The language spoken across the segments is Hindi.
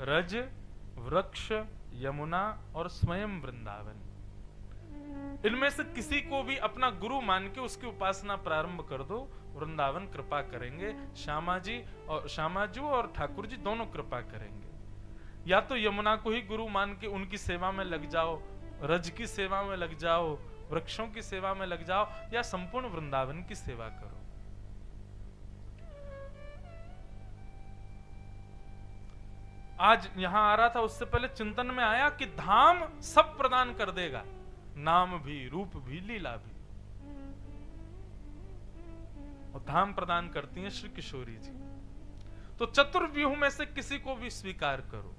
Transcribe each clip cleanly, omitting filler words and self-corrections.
रज, वृक्ष, यमुना और स्वयं वृंदावन, इनमें से किसी को भी अपना गुरु मान के उसकी उपासना प्रारंभ कर दो, वृंदावन कृपा करेंगे। श्यामाजू और ठाकुर जी दोनों कृपा करेंगे। या तो यमुना को ही गुरु मान के उनकी सेवा में लग जाओ, रज की सेवा में लग जाओ, वृक्षों की सेवा में लग जाओ, या संपूर्ण वृंदावन की सेवा करो। आज यहां आ रहा था, उससे पहले चिंतन में आया कि धाम सब प्रदान कर देगा, नाम भी, रूप भी, लीला भी। और धाम प्रदान करती हैं श्री किशोरी जी। तो चतुर्व्यूह में से किसी को भी स्वीकार करो,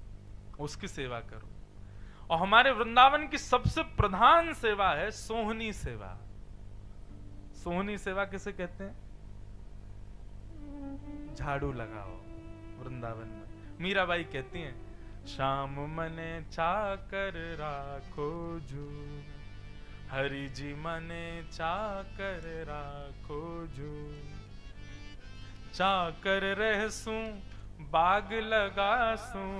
उसकी सेवा करो। और हमारे वृंदावन की सबसे प्रधान सेवा है सोहनी सेवा। सोहनी सेवा किसे कहते हैं? झाड़ू लगाओ वृंदावन में। मीराबाई कहती हैं, शाम मने चाकर राखो जू, हरि जी मने चाकर राखो जू, चाकर रहसूं बाग लगासूं,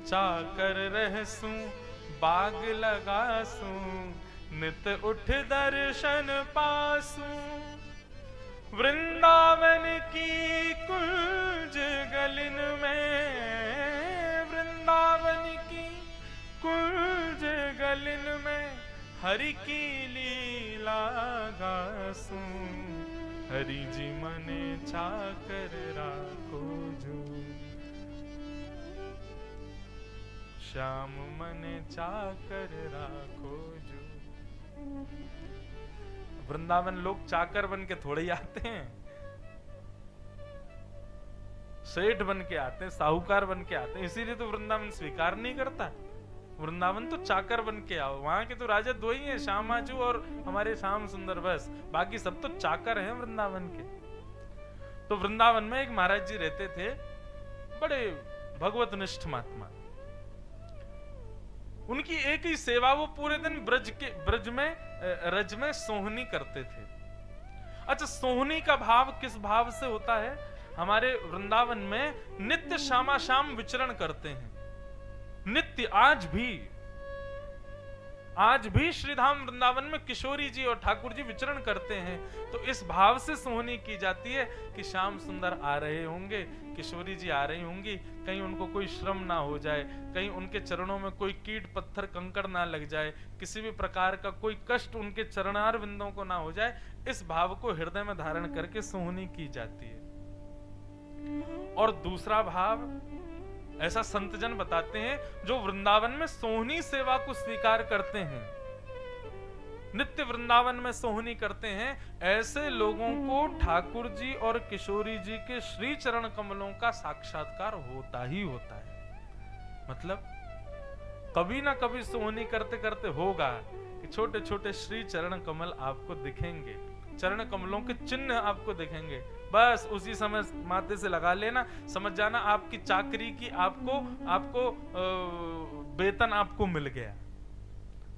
चाकर रहसूं बाग लगासूं, नित उठ दर्शन पासूं, वृंदावन की कुंज गलिन में, वृंदावन की कुंज गलिन में, हरि की लीला गासूं, हरि जी मने चाकर राखो जू, श्याम मने चाकर राखो जू। वृंदावन लोग चाकर बन के थोड़े ही आते हैं, सेठ बन के आते हैं, साहूकार बन के आते हैं। इसीलिए तो वृंदावन स्वीकार नहीं करता। वृंदावन तो चाकर बन के आओ। वहां के तो राजा दो ही हैं, श्यामाजू और हमारे श्याम सुंदर, बस। बाकी सब तो चाकर हैं वृंदावन के। तो वृंदावन में एक महाराज जी रहते थे, बड़े भगवतनिष्ठ महात्मा। उनकी एक ही सेवा, वो पूरे दिन ब्रज में रज में सोहनी करते थे। अच्छा, सोहनी का भाव किस भाव से होता है? हमारे वृंदावन में नित्य श्यामा श्याम विचरण करते हैं, नित्य। आज भी श्रीधाम वृंदावन में किशोरी जी और ठाकुर जी विचरण करते हैं। तो इस भाव से सोहनी की जाती है कि श्याम सुंदर आ रहे होंगे, किशोरी जी आ रही होंगी, कहीं उनको कोई श्रम ना हो जाए, कहीं उनके चरणों में कोई कीट पत्थर कंकड़ ना लग जाए, किसी भी प्रकार का कोई कष्ट उनके चरणार बिंदों को ना हो जाए। इस भाव को हृदय में धारण करके सोहनी की जाती है। और दूसरा भाव ऐसा संतजन बताते हैं, जो वृंदावन में सोहनी सेवा को स्वीकार करते हैं, नित्य वृंदावन में सोहनी करते हैं, ऐसे लोगों को ठाकुर जी और किशोरी जी के श्री चरण कमलों का साक्षात्कार होता ही होता है। मतलब कभी ना कभी सोहनी करते करते होगा कि छोटे छोटे श्री चरण कमल आपको दिखेंगे, चरण कमलों के चिन्ह आपको दिखेंगे। बस उसी समय माथे से लगा लेना, समझ जाना आपकी चाकरी की आपको वेतन आपको मिल गया।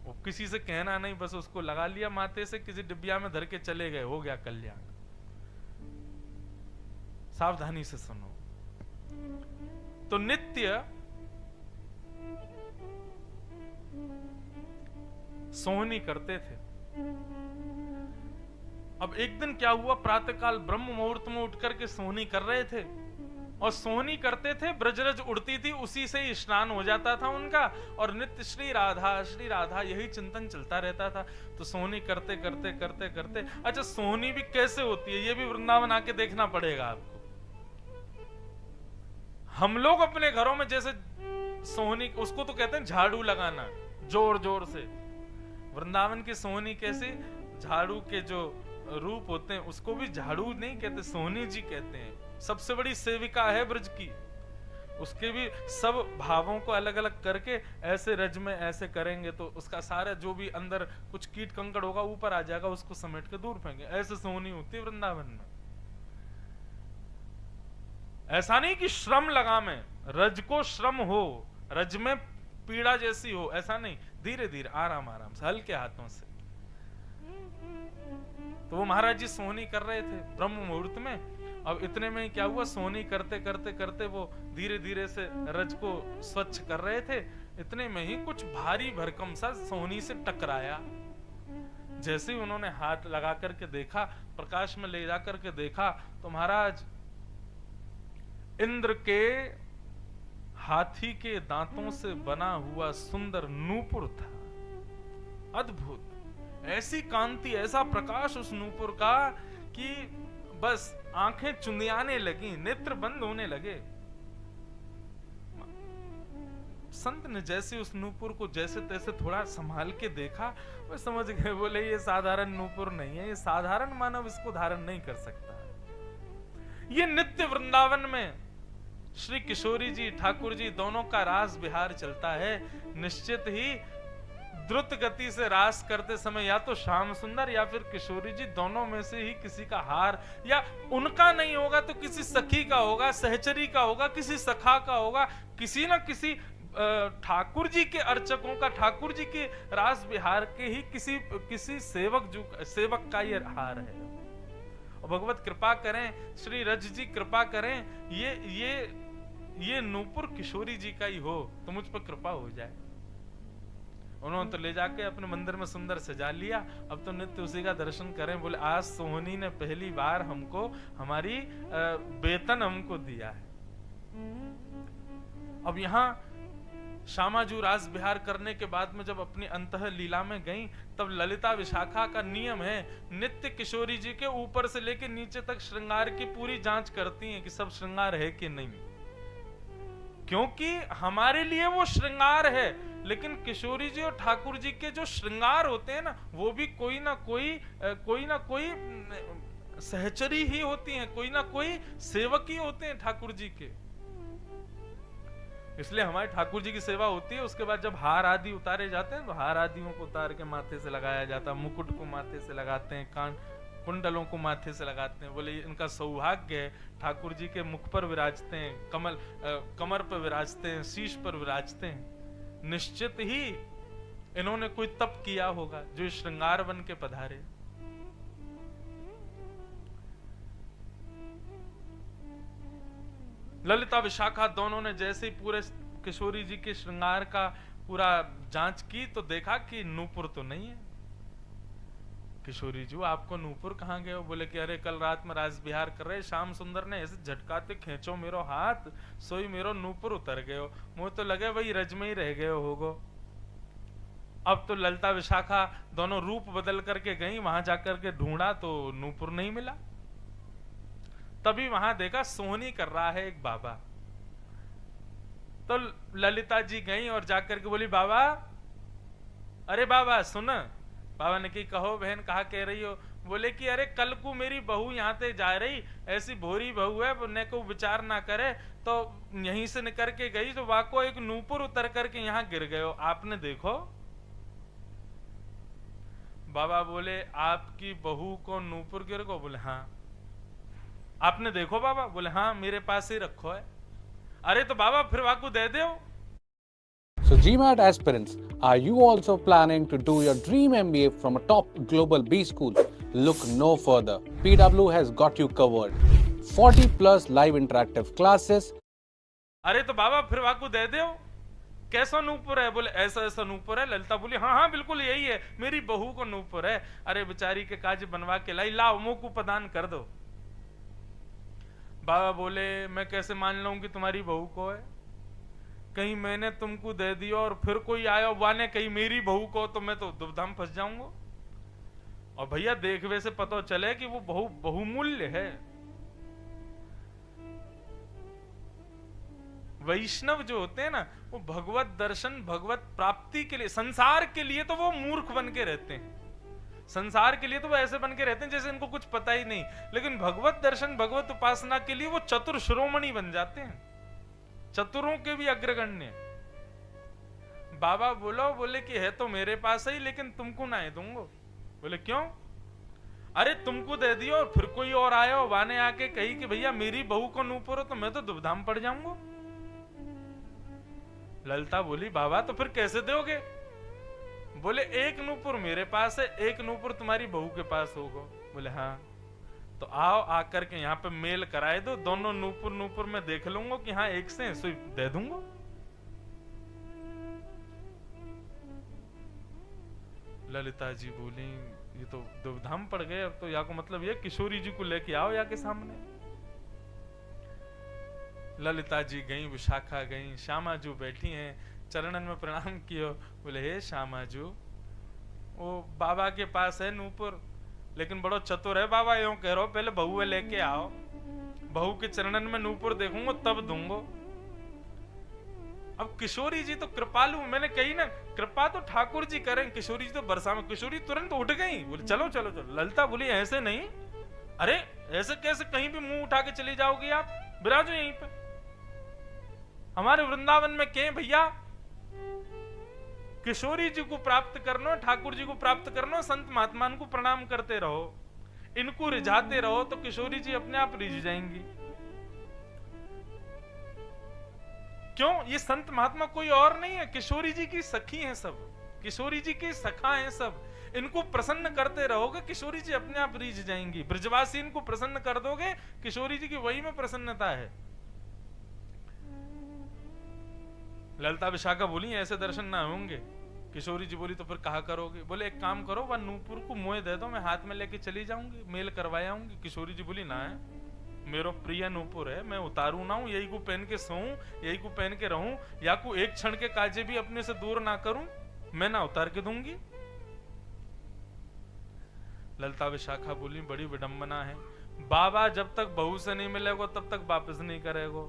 वो किसी से कहना नहीं, बस उसको लगा लिया माथे से, किसी डिब्बिया में धर के चले गए, हो गया कल्याण। सावधानी से सुनो। तो नित्य सोहनी करते थे। अब एक दिन क्या हुआ, प्रातःकाल ब्रह्म मुहूर्त में उठ करके सोहनी कर रहे थे, और सोहनी करते थे, ब्रजरज उड़ती थी, उसी से ही स्नान हो जाता था उनका, और नित्य श्री राधा यही चिंतन चलता रहता था। तो सोहनी करते करते करते करते, अच्छा सोहनी भी कैसे होती है ये भी वृंदावन आके देखना पड़ेगा आपको। हम लोग अपने घरों में जैसे सोहनी, उसको तो कहते हैं झाड़ू लगाना जोर जोर से। वृंदावन की सोहनी कैसे, झाड़ू के जो रूप होते हैं उसको भी झाड़ू नहीं कहते, सोहनी जी कहते हैं। सबसे बड़ी सेविका है ब्रज की, उसके भी सब भावों को अलग अलग करके ऐसे रज में ऐसे करेंगे तो उसका सारा जो भी अंदर कुछ कीट कंकड़ होगा ऊपर आ जाएगा, उसको समेट के दूर फेंकेंगे। ऐसे सोहनी होती है वृंदावन में। ऐसा नहीं कि श्रम लगा में, रज को श्रम हो, रज में पीड़ा जैसी हो, ऐसा नहीं, धीरे धीरे आराम आराम से हल्के हाथों से। तो वो महाराज जी सोहनी कर रहे थे ब्रह्म मुहूर्त में, अब इतने में क्या हुआ, सोहनी करते करते करते वो धीरे धीरे से रज को स्वच्छ कर रहे थे, इतने में ही कुछ भारी भरकम सा सोहनी से टकराया। जैसे ही उन्होंने हाथ लगा करके देखा, प्रकाश में ले जा करके देखा, तो महाराज इंद्र के हाथी के दांतों से बना हुआ सुंदर नूपुर था। अद्भुत, ऐसी कांति, ऐसा प्रकाश उस नूपुर का कि बस आंखें चुंधियाने लगी, नेत्र बंद होने लगे। संत ने जैसे उस नूपुर को जैसे तैसे थोड़ा संभाल के देखा, वो समझ गए, बोले ये साधारण नूपुर नहीं है, ये साधारण मानव इसको धारण नहीं कर सकता। ये नित्य वृंदावन में श्री किशोरी जी ठाकुर जी दोनों का रास विहार चलता है। निश्चित ही द्रुत गति से रास करते समय या तो श्याम सुंदर या फिर किशोरी जी दोनों में से ही किसी का हार, या उनका नहीं होगा तो किसी सखी का होगा, सहचरी का होगा, किसी सखा का होगा, किसी न किसी ठाकुर जी के अर्चकों का, ठाकुर जी के रास विहार के ही किसी सेवक का ये हार है। और भगवत कृपा करें, श्री रज जी कृपा करें, ये नूपुर किशोरी जी का ही हो तो मुझ पर कृपा हो जाए। उन्होंने तो ले जाके अपने मंदिर में सुंदर सजा लिया, अब तो नित्य उसी का दर्शन करें। बोले आज सोहनी ने पहली बार हमको हमारी वेतन हमको दिया है। अब यहाँ श्यामाजू रास विहार करने के बाद में जब अपनी अंतः लीला में गई, तब ललिता विशाखा का नियम है, नित्य किशोरी जी के ऊपर से लेकर नीचे तक श्रृंगार की पूरी जांच करती हैं कि सब श्रृंगार है कि नहीं, क्योंकि हमारे लिए वो श्रृंगार है, लेकिन किशोरी जी और ठाकुर जी के जो श्रृंगार होते हैं ना, वो भी कोई ना कोई सहचरी ही होती हैं, कोई ना कोई सेवक ही होते हैं ठाकुर जी के। इसलिए हमारे ठाकुर जी की सेवा होती है, उसके बाद जब हार आदि उतारे जाते हैं तो हार आदियों को उतार के माथे से लगाया जाता है, मुकुट को माथे से लगाते हैं, कान कुंडलों को माथे से लगाते हैं। बोले इनका सौभाग्य है, ठाकुर जी के मुख पर विराजते हैं, कमर पर विराजते हैं, शीश पर विराजते हैं। निश्चित ही इन्होंने कोई तप किया होगा जो श्रृंगार बन के पधारे। ललिता विशाखा दोनों ने जैसे ही पूरे किशोरी जी के श्रृंगार का पूरा जांच की तो देखा कि नूपुर तो नहीं है। किशोरी जी आपको नूपुर कहाँ गए हो? बोले कि अरे कल रात में रास विहार कर रहे, श्याम सुंदर ने ऐसे झटकाते खींचो मेरो हाथ, सोई मेरो नूपुर उतर गए हो, मुझे तो लगे वही रज में ही रह गए होगो। अब तो ललिता विशाखा दोनों रूप बदल करके गई, वहां जाकर के ढूंढा तो नूपुर नहीं मिला। तभी वहां देखा सोहनी कर रहा है एक बाबा, तो ललिता जी गई और जाकर के बोली बाबा, अरे बाबा सुन। बाबा ने की कहो बहन, कहा कह रही हो? बोले कि अरे कल को मेरी बहू यहाँ से जा रही, ऐसी भोरी बहू है, ने को विचार ना करे तो यहीं से निकल के गई तो वाको एक नूपुर उतर करके यहाँ गिर गए हो, आपने देखो? बाबा बोले आपकी बहू को नूपुर गिर गो? बोले हाँ। आपने देखो बाबा? बोले हाँ मेरे पास ही रखो है। अरे तो बाबा फिर वाकू दे दो। So GMAT aspirants, are you also planning to do your dream MBA from a top global B school? Look no further. PW has got you covered. 40 plus live interactive classes. अरे तो बाबा फिर वाकू दे दो। कैसा नूपुर है? बोले ऐसा ऐसा नूपुर है। ललिता बोली हाँ हाँ बिल्कुल यही है, मेरी बहू को नूपुर है। अरे बेचारी के काज बनवा के लाई, लाओ मुंह को प्रदान कर दो। बाबा बोले मैं कैसे मान लूं कि तुम्हारी बहू को है? कहीं मैंने तुमको दे दिया और फिर कोई आया वाने कहीं मेरी बहू को, तो मैं तो दुविधा में फंस जाऊंगा। और भैया देखवे से पता चले कि वो बहुमूल्य है। वैष्णव जो होते हैं ना, वो भगवत दर्शन भगवत प्राप्ति के लिए, संसार के लिए तो वो मूर्ख बन के रहते हैं, संसार के लिए तो वो ऐसे बन के रहते हैं जैसे इनको कुछ पता ही नहीं, लेकिन भगवत दर्शन भगवत उपासना के लिए वो चतुर शिरोमणि बन जाते हैं, चतुरों के भी अग्रगण्य। बाबा बोले कि है तो मेरे पास ही, लेकिन तुमको ना है दूंगो। बोले क्यों? अरे तुमको दे दियो और फिर कोई और आया वाने आके कही कि भैया मेरी बहू को नूपुर हो, तो मैं तो दुविधा में पड़ जाऊंगा। ललिता बोली बाबा तो फिर कैसे दोगे? बोले एक नूपुर मेरे पास है, एक नूपुर तुम्हारी बहू के पास होगा। बोले हाँ। तो आओ आकर के यहाँ पे मेल कराए दो, दोनों नूपुर नूपुर में देख लूंगा कि हाँ एक से सुई दे दूंगा। ललिता जी बोली ये तो दुविधाम पड़ गए, अब तो या को मतलब ये किशोरी जी को लेके आओ या के सामने। ललिता जी गई, विशाखा गई, श्यामा जू बैठी हैं, चरणन में प्रणाम कियो। बोले हे श्यामा जू, वो बाबा के पास है नूपुर, लेकिन बड़ो चतुर है बाबा, यूं कह रहो पहले बहू लेके आओ, बहू के चरणन में नूपुर देखूंगा तब दूंगो। अब किशोरी जी तो कृपालु, मैंने कही ना कृपा तो ठाकुर जी करें, किशोरी जी तो बरसा में। किशोरी तुरंत उठ गई, बोले चलो चलो चलो। ललिता बोली ऐसे नहीं, अरे ऐसे कैसे कहीं भी मुंह उठा के चली जाओगी आप, विराजो यहीं पे, हमारे वृंदावन में के भैया। किशोरी जी को प्राप्त करना, ठाकुर जी को प्राप्त करना, संत महात्मा को प्रणाम करते रहो, इनको रिझाते रहो तो किशोरी जी अपने आप रिझ जाएंगी। क्यों? ये संत महात्मा कोई और नहीं है, किशोरी जी की सखी हैं सब, किशोरी जी की सखा हैं सब। इनको प्रसन्न करते रहोगे, किशोरी जी अपने आप रिझ जाएंगी। ब्रजवासी इनको प्रसन्न कर दोगे, किशोरी जी की वही में प्रसन्नता है। ललिता विशाखा बोली ऐसे दर्शन ना होंगे। किशोरी जी बोली तो फिर कहा करोगे? बोले एक काम करो, वह नूपुर को मोह दे दो, मैं हाथ में लेके चली जाऊंगी, मेल करवाया आऊंगी। किशोरी जी बोली ना है, मेरो प्रिय नूपुर है, मैं उतारू ना हूं, यही को पहन के सोऊं, यही को पहन के रहूं, या को एक क्षण के काजे भी अपने से दूर ना करूं, मैं ना उतार के दूंगी। ललिता विशाखा बोली बड़ी विडंबना है, बाबा जब तक बहू से नहीं मिलेगा तब तक वापस नहीं करेगा,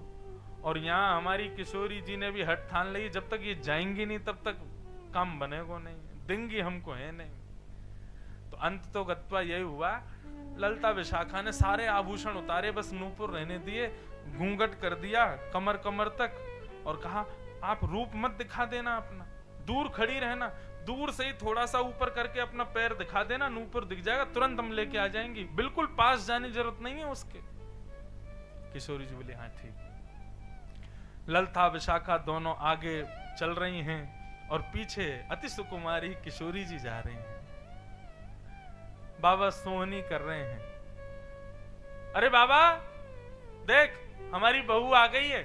और यहाँ हमारी किशोरी जी ने भी हट ठान ली, जब तक ये जाएंगी नहीं तब तक काम बनेगा नहीं, देंगी हमको है नहीं। तो अंत तो गत्वा यही हुआ, ललिता विशाखा ने सारे आभूषण उतारे, बस नूपुर रहने दिए, घूंघट कर दिया कमर कमर तक, और कहा आप रूप मत दिखा देना अपना, दूर खड़ी रहना, दूर से ही थोड़ा सा ऊपर करके अपना पैर दिखा देना, नूपुर दिख जाएगा, तुरंत हम लेके आ जाएंगी, बिल्कुल पास जाने की जरूरत नहीं है उसके। किशोरी जी बोली हाँ ठीक। ललिता विशाखा दोनों आगे चल रही हैं और पीछे अति सुकुमारी किशोरी जी जा रही हैं। बाबा सोहनी कर रहे हैं, अरे बाबा देख हमारी बहू आ गई है,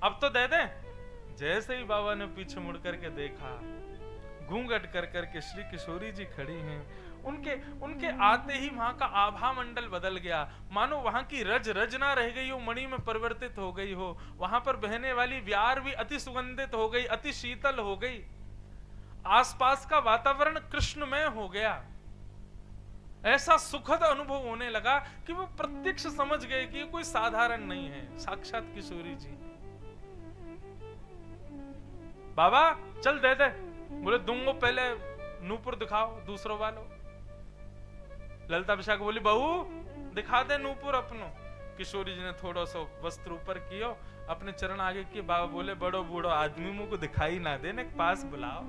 अब तो दे दे। जैसे ही बाबा ने पीछे मुड़ करके देखा, घूंघट कर करके श्री किशोरी जी खड़ी हैं, उनके आते ही वहां का आभा मंडल बदल गया, मानो वहां की रज रज ना रह गई हो, मणि में परिवर्तित हो गई हो। वहां पर बहने वाली व्यार भी अति सुगंधित हो गई, अति शीतल हो गई, आसपास का वातावरण कृष्णमय हो गया। ऐसा सुखद अनुभव होने लगा कि वो प्रत्यक्ष समझ गए कि ये कोई साधारण नहीं है, साक्षात किशोरी जी। बाबा चल दे दे। बोले दूंगो, पहले नूपुर दिखाओ दूसरों वालों। ललिता विशाखा बोली बहू दिखा दे नूपुर अपनो। किशोरी जी ने थोड़ा सा वस्त्र ऊपर किया, अपने चरण आगे किए। बाबा बोले बड़ो बूढ़ो आदमी मुंह को दिखाई ना दे, पास बुलाओ।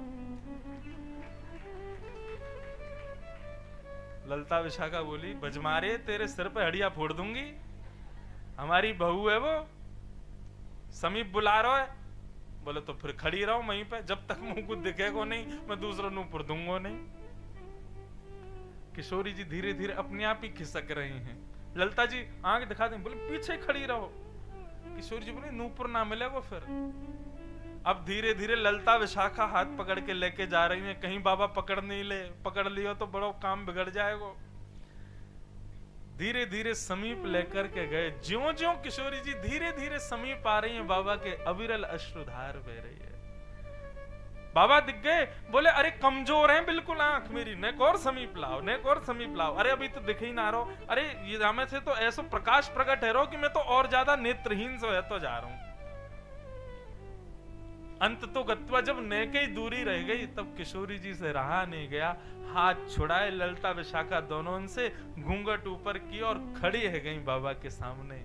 ललिता विशाखा बोली बजमारे तेरे सिर पे हड्डियां फोड़ दूंगी, हमारी बहू है वो, समीप बुला रहा है। बोले तो फिर खड़ी रहो वहीं पे, जब तक मुंह को दिखेगा नहीं मैं दूसरा नूपुर दूंगा नहीं। किशोरी जी धीरे धीरे अपने आप ही खिसक रही हैं। ललिता जी आंख दिखा दें, बोले पीछे खड़ी रहो। किशोरी जी बोले नूपुर ना मिलेगा फिर। अब धीरे धीरे ललिता विशाखा हाथ पकड़ के लेके जा रही हैं, कहीं बाबा पकड़ नहीं ले, पकड़ लियो तो बड़ा काम बिगड़ जाएगा। धीरे धीरे समीप लेकर के गए। ज्यों ज्यों किशोरी जी धीरे धीरे समीप आ रही हैं, बाबा के अविरल अश्रुधार बह रही है। बाबा दिख गए, बोले अरे कमजोर हैं बिल्कुल आंख मेरी, नेक और समीप लाओ, नेक और समीप लाओ। अरे अभी तो दिख ही ना रहो, अरे ये हमें से तो ऐसा प्रकाश प्रकट है रहो कि मैं तो और ज्यादा नेत्रहीन से तो जा रहा हूं। अंत तो गत्वा जब नेके ही दूरी रह गई, तब किशोरी जी से रहा नहीं गया, हाथ छुड़ाए ललिता विशाखा दोनों से, घूंघट ऊपर की और खड़ी है गई बाबा के सामने।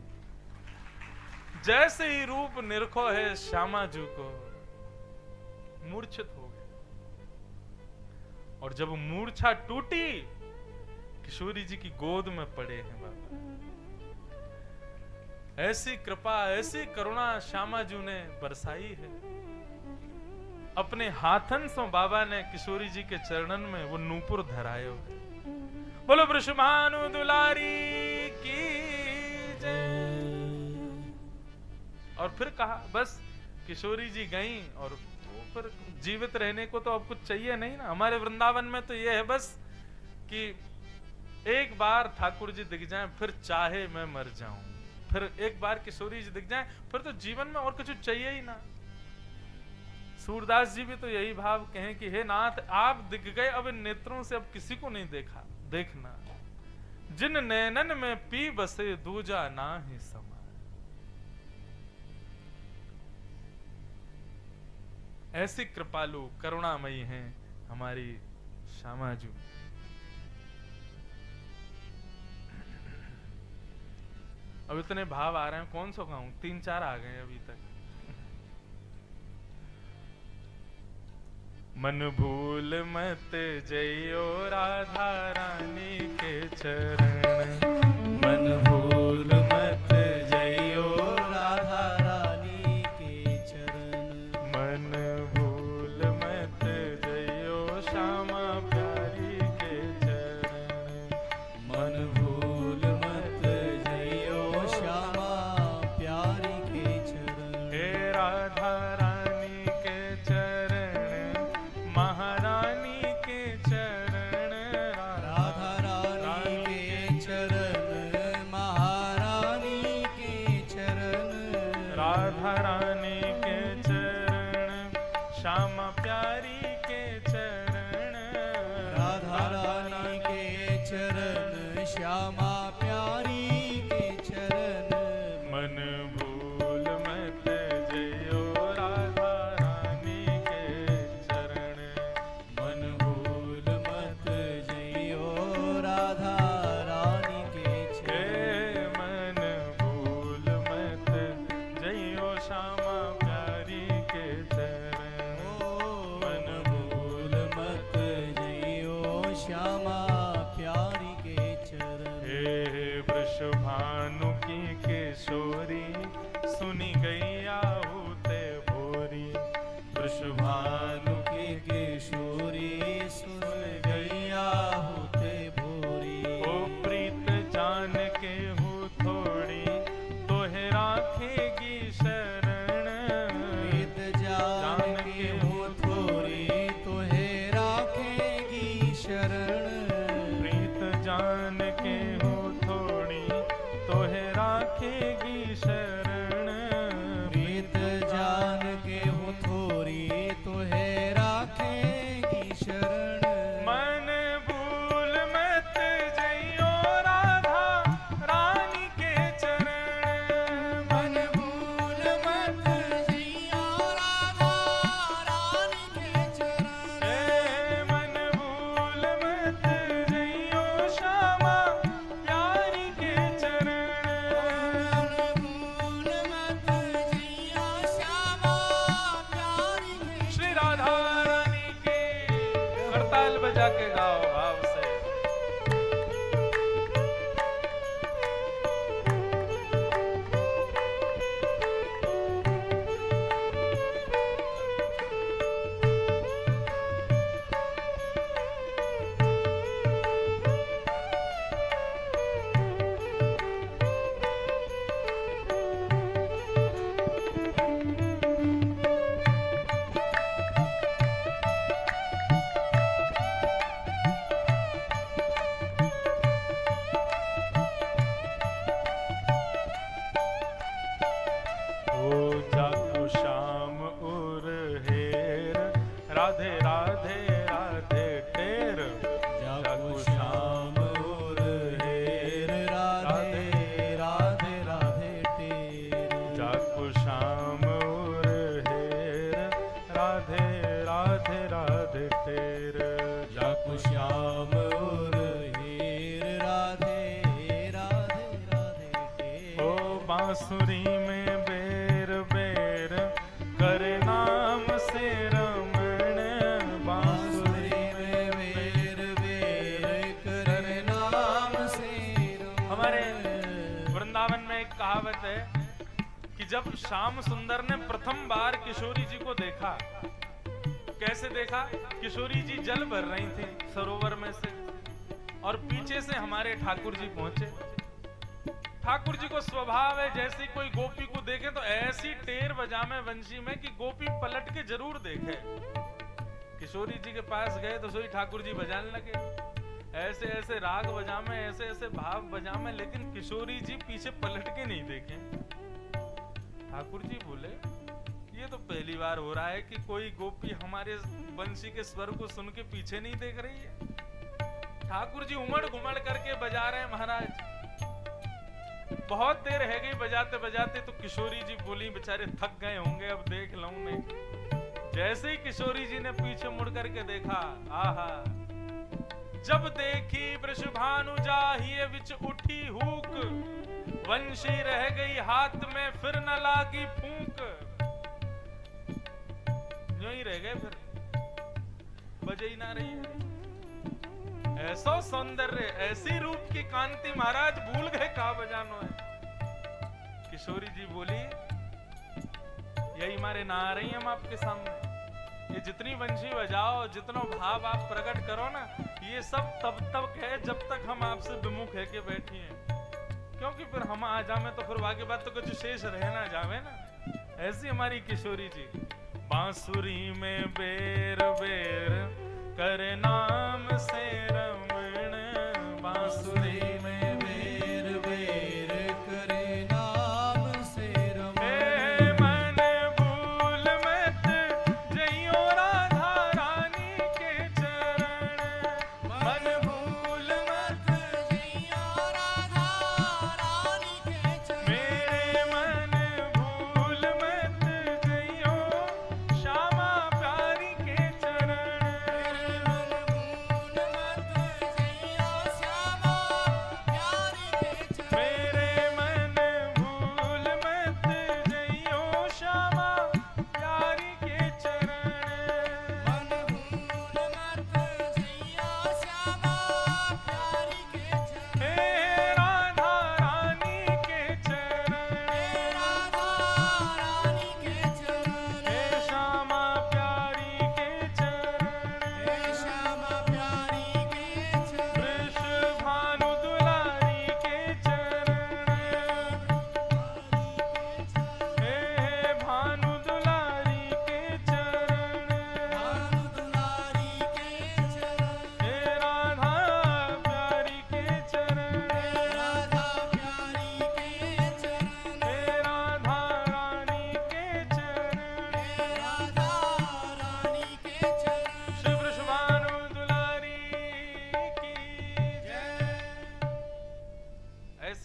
जैसे ही रूप निरखो है श्यामा जी को, मूर्छित हो गए। और जब मूर्छा टूटी, किशोरी जी की गोद में पड़े हैं बाबा। ऐसी कृपा ऐसी करुणा श्यामा जी ने बरसाई है। अपने हाथन से बाबा ने किशोरी जी के चरणन में वो नूपुर धरायो। बोलो वृषभानु दुलारी की जय। और फिर कहा बस किशोरी जी गई और वो फिर जीवित रहने को तो अब कुछ चाहिए नहीं ना। हमारे वृंदावन में तो ये है बस कि एक बार ठाकुर जी दिख जाएं फिर चाहे मैं मर जाऊं, फिर एक बार किशोरी जी दिख जाएं फिर तो जीवन में और कुछ चाहिए ही ना। सूरदास जी भी तो यही भाव कहें कि हे नाथ आप दिख गए, अब इन नेत्रों से अब किसी को नहीं देखा देखना, जिन नैनन में पी बसे दूजा ना ही समाए। ऐसी कृपालु करुणामयी हैं हमारी श्यामा जी। अब इतने भाव आ रहे हैं, कौन सा कहूं, 3-4 आ गए अभी तक। मन भूल मत जइयो राधा रानी के चरण, मन भूल मत जइयो राधा रानी के चरण, मन भूल मत जइयो श्यामा प्यारी के चरण, मन भूल मत जइयो श्यामा प्यारी के चरण। हे राधा रानी के चरण, महारानी के चरण, राधा रानी के चरण, महारानी के चरण, राधा रानी के चरण, श्यामा प्यारी के चरण, राधा रानी के चरण, श्यामा प्यारी के चरण। मन भूल मत जइयो राधा रानी के चरण, मन भूल मत जइयो राधा रानी के चरण, मन भूल मत जइयो श्यामा प्यारी के चरण, मन भूल मत जइयो श्यामा प्यारी के चरण। हे वृषभानु की किशोरी सुनी गई आहूते भोरी, वृषभानु की किशोरी सुन गई आहूते भोरी। ओ प्रीत जान के हो थोड़ी तोहे राखेगी शरण, प्रीत जान के हो थोड़ी तोहे राखेगी शरण, प्रीत जान के हो थोड़ी तोहे राखेगी शरण, प्रीत जान के हो थोड़ी तोहे राखेगी शरण। मन भूल मत जइयो राधा रानी के चरण, मन भूल मत जइयो राधा रानी के चरण, मन भूल मत जइयो श्यामा प्यारी के चरण, मन भूल मत जइयो श्यामा प्यारी के। श्री राधा रानी के करताल बजा के गाओ भाव से। ओ जाको श्याम उर हेर, राधे राधे राधे टेर, जाको श्याम उर हेर, राधे राधे राधे टेर, जाको श्याम उर हेर, राधे राधे राधे टेर, जाको श्याम उर हेर, राधे राधे राधे टेर। ओ बांसुरी में बेर बेर करे नाम से रमण, बांसुरी में बेर बेर करे नाम से रमण। हमारे वृंदावन में एक कहावत है कि जब श्याम सुंदर ने प्रथम बार किशोरी जी को देखा, कैसे देखा, किशोरी जी जल भर रही थी सरोवर में से और पीछे से हमारे ठाकुर जी पहुंचे ठाकुर जी को स्वभाव है जैसी कोई गोपी को देखे तो ऐसी टेर बजामे वंशी में कि गोपी पलट के जरूर देखे। किशोरी जी के पास गए तो सोई ठाकुर जी बजाने लगे, ऐसे ऐसे राग बजामे, ऐसे ऐसे भाव बजामे, लेकिन किशोरी जी पीछे पलट के नहीं देखे। ठाकुर जी बोले ये तो पहली बार हो रहा है कि कोई गोपी हमारे वंशी के स्वर को सुन के पीछे नहीं देख रही है। ठाकुर जी उमड़ घुमड़ करके बजा रहे हैं महाराज। बहुत देर रह गई बजाते बजाते तो किशोरी जी बोली बेचारे थक गए होंगे, अब देख लूं मैं। जैसे ही किशोरी जी ने पीछे मुड़ करके देखा, आहा, जब देखी वृषभानु जाहिए विच उठी हुक, वंशी रह गई हाथ में फिर न लागी फूंक। यूं ही रह गए, फिर बजे ही ना रही है। ऐसा सौंदर्य, ऐसी रूप की कांति, महाराज भूल गए कहां बजानो है। किशोरी जी बोली यही मारे ना आ रही हम आपके सामने। ये जितनी वंशी बजाओ, जितना भाव आप प्रकट करो ना, ये सब तब तक है जब तक हम आपसे विमुख है के बैठी हैं। क्योंकि फिर हम आ जावे तो फिर आगे बात तो कुछ शेष रह ना जावे ना। ऐसी हमारी किशोरी जी। बांसुरी में बेर बेर करे नाम से रमण, बांसुरी में बेर बेर करे नाम से रमण। मन भूल मत जइयो राधा रानी के चरण, मन भूल मत जइयो राधा रानी के चरण। मेरे मन भूल मत जइयो श्यामा प्यारी के चरण।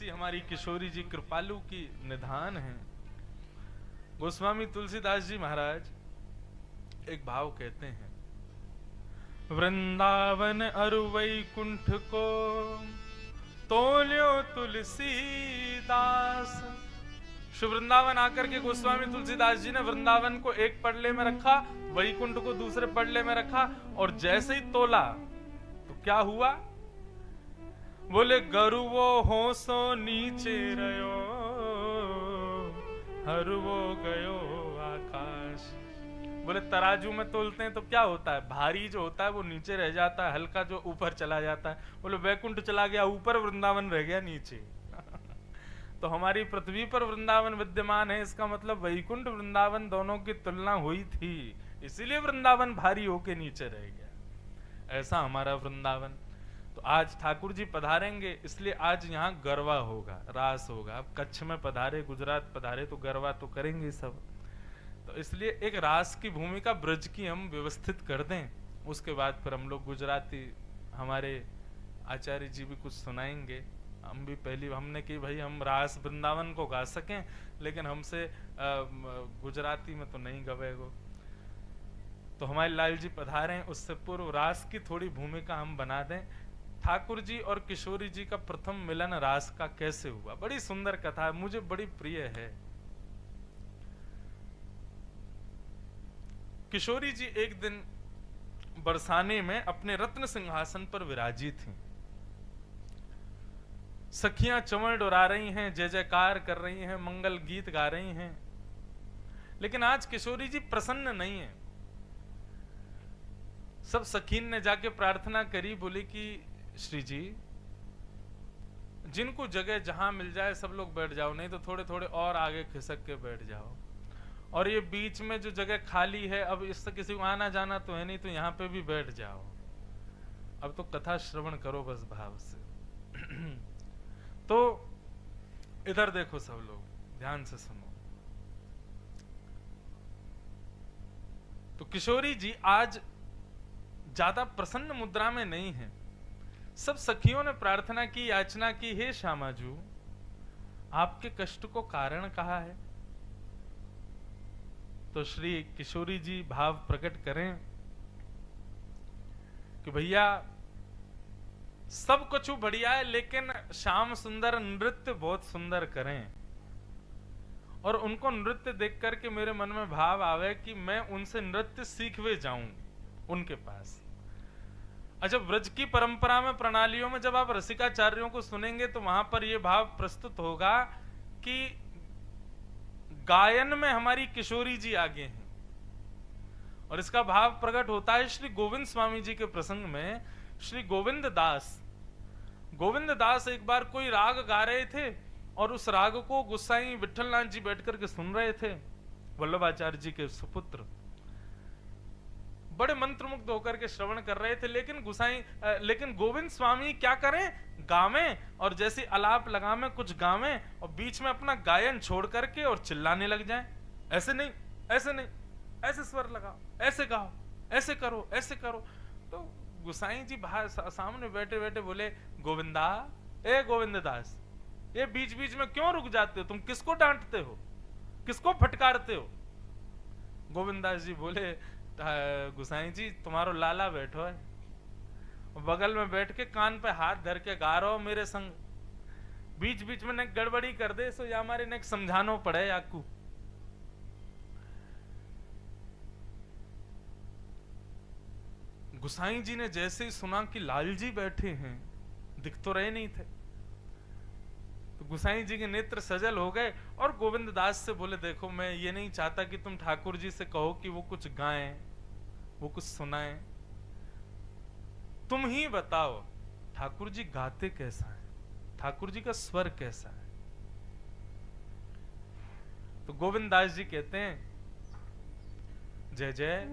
हमारी किशोरी जी कृपालु की निधान है। गोस्वामी तुलसीदास जी महाराज एक भाव कहते हैं, वृंदावन अरु वैकुंठ को तोल्यो तुलसीदास। श्री वृंदावन आकर के गोस्वामी तुलसीदास जी ने वृंदावन को एक पड़ले में रखा, वैकुंठ को दूसरे पड़ले में रखा, और जैसे ही तोला तो क्या हुआ? बोले गरुवो होसो नीचे रयो, हरवो गयो आकाश। बोले तराजू में तोलते हैं तो क्या होता है? भारी जो होता है वो नीचे रह जाता है, हल्का जो ऊपर चला जाता है। बोले वैकुंठ चला गया ऊपर, वृंदावन रह गया नीचे। तो हमारी पृथ्वी पर वृंदावन विद्यमान है, इसका मतलब वैकुंठ वृंदावन दोनों की तुलना हुई थी, इसीलिए वृंदावन भारी होके नीचे रह गया। ऐसा हमारा वृंदावन। तो आज ठाकुर जी पधारेंगे, इसलिए आज यहाँ गरबा होगा, रास होगा। अब कच्छ में पधारे, गुजरात पधारे तो गरबा तो करेंगे सब। तो इसलिए एक रास की भूमिका ब्रज की हम व्यवस्थित कर दें, उसके बाद फिर हम लोग गुजराती हमारे आचार्य जी भी कुछ सुनाएंगे। हम भी पहली हमने कि भाई हम रास वृंदावन को गा सकें, लेकिन हमसे गुजराती में तो नहीं गवेगो। तो हमारे लाल जी पधारे, उससे पूर्व रास की थोड़ी भूमिका हम बना दें। ठाकुर जी और किशोरी जी का प्रथम मिलन रास का कैसे हुआ, बड़ी सुंदर कथा है, मुझे बड़ी प्रिय है। किशोरी जी एक दिन बरसाने में अपने रत्न सिंहासन पर विराजी थीं। सखियां चंवर डोरा रही हैं, जय जयकार कर रही हैं, मंगल गीत गा रही हैं, लेकिन आज किशोरी जी प्रसन्न नहीं है। सब सखीन ने जाके प्रार्थना करी, बोली कि श्री जी जिनको जगह जहां मिल जाए सब लोग बैठ जाओ, नहीं तो थोड़े थोड़े और आगे खिसक के बैठ जाओ। और ये बीच में जो जगह खाली है, अब इससे किसी को आना जाना तो है नहीं, तो यहाँ पे भी बैठ जाओ। अब तो कथा श्रवण करो बस भाव से। तो इधर देखो सब लोग, ध्यान से सुनो। तो किशोरी जी आज ज्यादा प्रसन्न मुद्रा में नहीं है। सब सखियों ने प्रार्थना की, याचना की, हे श्यामाजू आपके कष्ट को कारण कहा है। तो श्री किशोरी जी भाव प्रकट करें कि भैया सब कुछ बढ़िया है, लेकिन श्याम सुंदर नृत्य बहुत सुंदर करें, और उनको नृत्य देख करके मेरे मन में भाव आवे कि मैं उनसे नृत्य सीखवे जाऊं उनके पास। अच्छा, व्रज की परंपरा में, प्रणालियों में जब आप रसिकाचार्यों को सुनेंगे तो वहां पर यह भाव प्रस्तुत होगा कि गायन में हमारी किशोरी जी आगे हैं, और इसका भाव प्रकट होता है श्री गोविंद स्वामी जी के प्रसंग में। श्री गोविंद दास एक बार कोई राग गा रहे थे, और उस राग को गुसाई विठलनाथ जी बैठ करके सुन रहे थे, वल्लभाचार्य जी के सुपुत्र, बड़े मंत्रमुग्ध होकर के श्रवण कर रहे थे। लेकिन गोविंद स्वामी क्या करें, गावें, और जैसे अलाप लगावें, कुछ गावें, और बीच में अपना गायन छोड़ करके और चिल्लाने लग जाएं, ऐसे नहीं, ऐसे नहीं, ऐसे स्वर लगाओ, ऐसे गाओ, ऐसे करो, ऐसे करो। तो गुसाई जी बाहर सामने बैठे बैठे बोले, गोविंदा, ए गोविंददास, ये बीच बीच में क्यों रुक जाते हो? तुम किसको डांटते हो, किसको फटकारते हो? गोविंदास जी बोले, गुसाई जी तुम्हारो लाला बैठो है, बगल में बैठ के कान पे हाथ धर के गा रहो मेरे संग, बीच बीच में नेक गड़बड़ी कर दे सो या हमारे नेक समझानो पड़े आपको। गुसाई जी ने जैसे ही सुना कि लाल जी बैठे हैं, दिख तो रहे नहीं थे, तो गुसाई जी के नेत्र सजल हो गए और गोविंद दास से बोले, देखो मैं ये नहीं चाहता कि तुम ठाकुर जी से कहो कि वो कुछ गाएं, वो कुछ सुनाएं, तुम ही बताओ ठाकुर जी गाते कैसा है, ठाकुर जी का स्वर कैसा है। तो गोविंद दास जी कहते हैं, जय जय,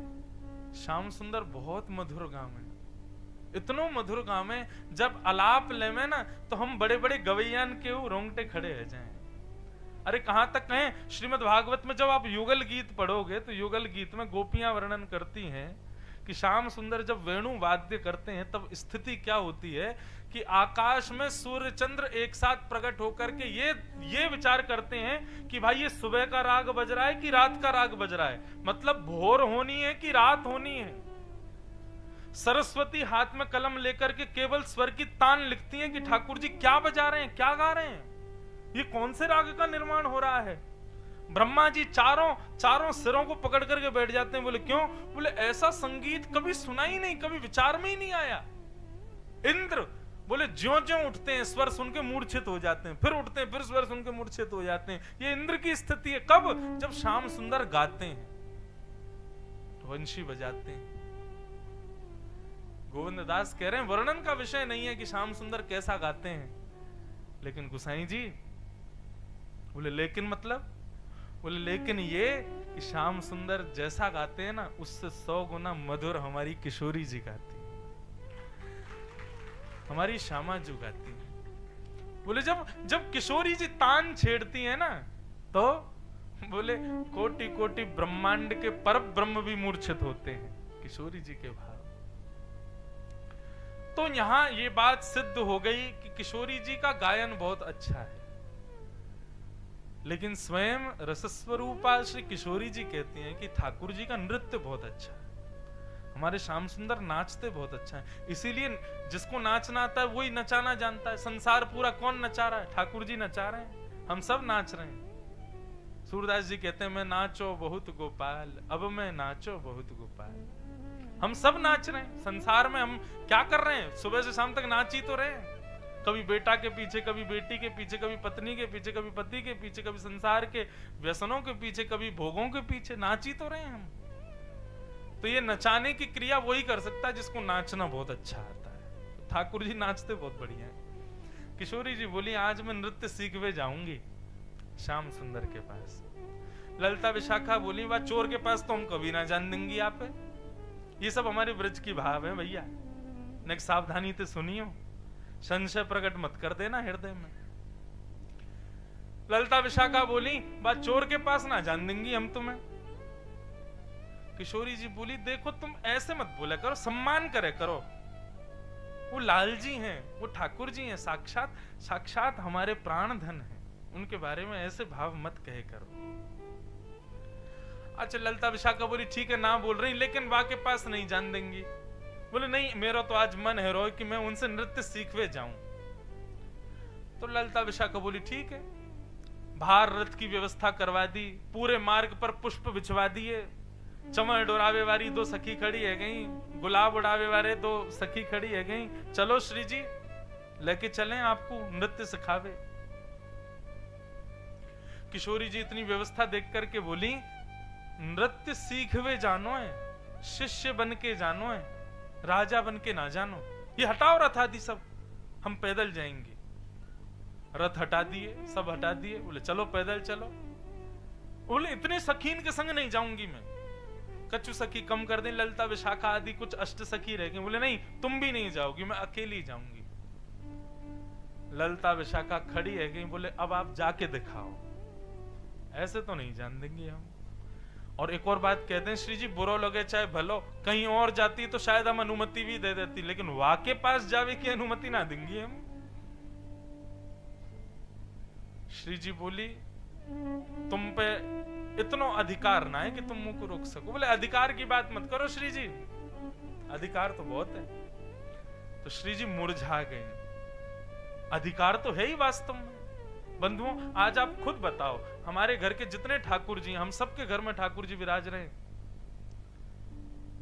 श्याम सुंदर बहुत मधुर गावे, इतनो मधुर गावे, जब अलाप ले में ना तो हम बड़े बड़े गवैयान के रोंगटे खड़े रह जाएं। अरे कहां तक कहें, श्रीमद् भागवत में जब आप युगल गीत पढ़ोगे तो युगल गीत में गोपियां वर्णन करती हैं कि श्याम सुंदर जब वेणु वाद्य करते हैं तब स्थिति क्या होती है कि आकाश में सूर्य चंद्र एक साथ प्रकट होकर के ये विचार करते हैं कि भाई ये सुबह का राग बज रहा है कि रात का राग बज रहा है, मतलब भोर होनी है कि रात होनी है। सरस्वती हाथ में कलम लेकर के केवल स्वर की तान लिखती हैं कि ठाकुर जी क्या बजा रहे हैं, क्या गा रहे हैं, ये कौन से राग का निर्माण हो रहा है। ब्रह्मा जी चारों सिरों को पकड़ करके बैठ जाते हैं। बोले क्यों? बोले ऐसा संगीत कभी सुना ही नहीं, कभी विचार में ही नहीं आया। इंद्र बोले ज्यों ज्यों उठते हैं स्वर सुन के मूर्छित हो जाते हैं, फिर उठते हैं, फिर स्वर सुन के मूर्छित हो जाते हैं। ये इंद्र की स्थिति है। कब? जब श्याम सुंदर गाते हैं, वंशी बजाते हैं। गोविंद दास कह रहे हैं वर्णन का विषय नहीं है कि श्याम सुंदर कैसा गाते हैं, लेकिन गुसाई जी बोले लेकिन मतलब, बोले लेकिन ये कि श्याम सुंदर जैसा गाते हैं ना उससे 100 गुना मधुर हमारी किशोरी जी गाती है, हमारी श्यामा जी गाती है। बोले जब किशोरी जी तान छेड़ती है ना तो बोले कोटि कोटि ब्रह्मांड के पर ब्रह्म भी मूर्छित होते हैं किशोरी जी के भाव। तो यहां ये बात सिद्ध हो गई कि किशोरी जी का गायन बहुत अच्छा है, लेकिन स्वयं रसस्वरूपा श्री किशोरी जी कहती हैं कि ठाकुर जी का नृत्य बहुत अच्छा है, हमारे श्याम सुंदर नाचते बहुत अच्छा है। इसीलिए जिसको नाचना आता है वही नचाना जानता है। संसार पूरा कौन नचा रहा है? ठाकुर जी नचा रहे हैं, हम सब नाच रहे हैं। सूरदास जी कहते हैं मैं नाचो बहुत गोपाल, अब मैं नाचो बहुत गोपाल। हम सब नाच रहे हैं। संसार में हम क्या कर रहे हैं? सुबह से शाम तक नाच ही तो रहे हैं। कभी बेटा के पीछे, कभी बेटी के पीछे, कभी पत्नी के पीछे, कभी पति के पीछे, कभी संसार के व्यसनों के पीछे, कभी भोगों के पीछे, नाच ही तो रहे हैं हम। तो ये नचाने की क्रिया वही कर सकता है जिसको नाचना बहुत अच्छा आता है। ठाकुर जी नाचते बहुत बढ़िया है। किशोरी जी बोली आज मैं नृत्य सीखवे जाऊंगी श्याम सुंदर के पास। ललिता विशाखा बोली वाह चोर के पास तो हम कभी ना जान देंगी आप। ये सब हमारे ब्रज की भाव है भैया, नेक सावधानी से सुनियो, संशय प्रकट मत कर देना हृदय में। ललिता विशाखा बोली वाह चोर के पास ना जान देंगी हम तुम्हें। किशोरी जी बोली देखो तुम ऐसे मत बोला करो, सम्मान करे करो, वो लाल जी हैं, वो ठाकुर जी हैं, साक्षात साक्षात हमारे प्राण धन हैं, उनके बारे में ऐसे भाव मत कहे करो। अच्छा ललिता विशाखा बोली ठीक है ना बोल रही, लेकिन बा के पास नहीं जान देंगी। बोले नहीं मेरा तो आज मन है रो कि मैं उनसे नृत्य सीखवे जाऊं। तो ललिता विशाखा बोली ठीक है। बाहर रथ की व्यवस्था करवा दी, पूरे मार्ग पर पुष्प बिछवा दिए, चमर डोरावे वाली दो सखी खड़ी है गई, गुलाब उड़ावे वाले दो सखी खड़ी है गई, चलो श्री जी लेके चलें आपको नृत्य सिखावे। किशोरी जी इतनी व्यवस्था देख करके बोली नृत्य सीखवे जानो है, शिष्य बन के जानो है, राजा बन के ना जानो। ये हटाओ रथ आदि सब, हम पैदल जाएंगे। रथ हटा दिए, सब हटा दिए, बोले चलो पैदल चलो। बोले इतने सखीन के संग नहीं जाऊंगी मैं, कच्चू सखी कम कर दें, ललिता विशाखा आदि कुछ अष्ट सखी रह गई। बोले नहीं तुम भी नहीं जाओगी, मैं अकेली जाऊंगी। ललिता विशाखा खड़ी है गई, बोले अब आप जाके दिखाओ, ऐसे तो नहीं जान देंगे हम। और एक और बात कहते हैं श्री जी बुरो लगे चाहे भलो, कहीं और जाती तो शायद हम अनुमति भी दे देती, लेकिन वहां के पास जावे की अनुमति ना देंगे हम। श्री जी बोली तुम पे इतना अधिकार ना है कि तुम मुंह को रोक सको। बोले अधिकार की बात मत करो श्री जी, अधिकार तो बहुत है। तो श्री जी मुरझा गए, अधिकार तो है ही वास्तव में। बंधुओं आज आप खुद बताओ, हमारे घर के जितने ठाकुर जी, हम सबके घर में ठाकुर जी विराज रहे,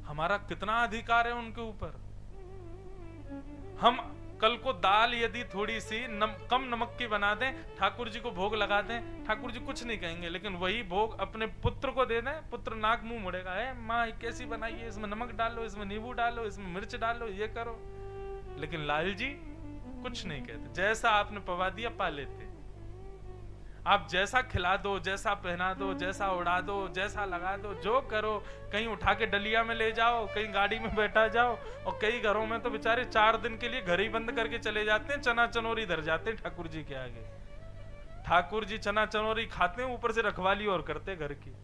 हमारा कितना अधिकार है उनके ऊपर। हम कल को दाल यदि थोड़ी सी कम नमक की बना दें, ठाकुर जी को भोग लगा दें, ठाकुर जी कुछ नहीं कहेंगे, लेकिन वही भोग अपने पुत्र को दे दें, पुत्र नाक मुंह मुड़ेगा, है माँ कैसी बनाई है, इसमें नमक डालो, इसमें नींबू डालो, इसमें मिर्च डालो, ये करो। लेकिन लाल जी कुछ नहीं कहते, जैसा आपने पवा दिया पा लेते। आप जैसा खिला दो, जैसा पहना दो, जैसा उड़ा दो, जैसा लगा दो, जो करो, कहीं उठा के डलिया में ले जाओ, कहीं गाड़ी में बैठा जाओ। और कई घरों में तो बेचारे 4 दिन के लिए घर ही बंद करके चले जाते हैं, चना चनोरी धर जाते हैं ठाकुर जी के आगे। ठाकुर जी चना चनोरी खाते हैं, ऊपर से रखवाली और करते घर की।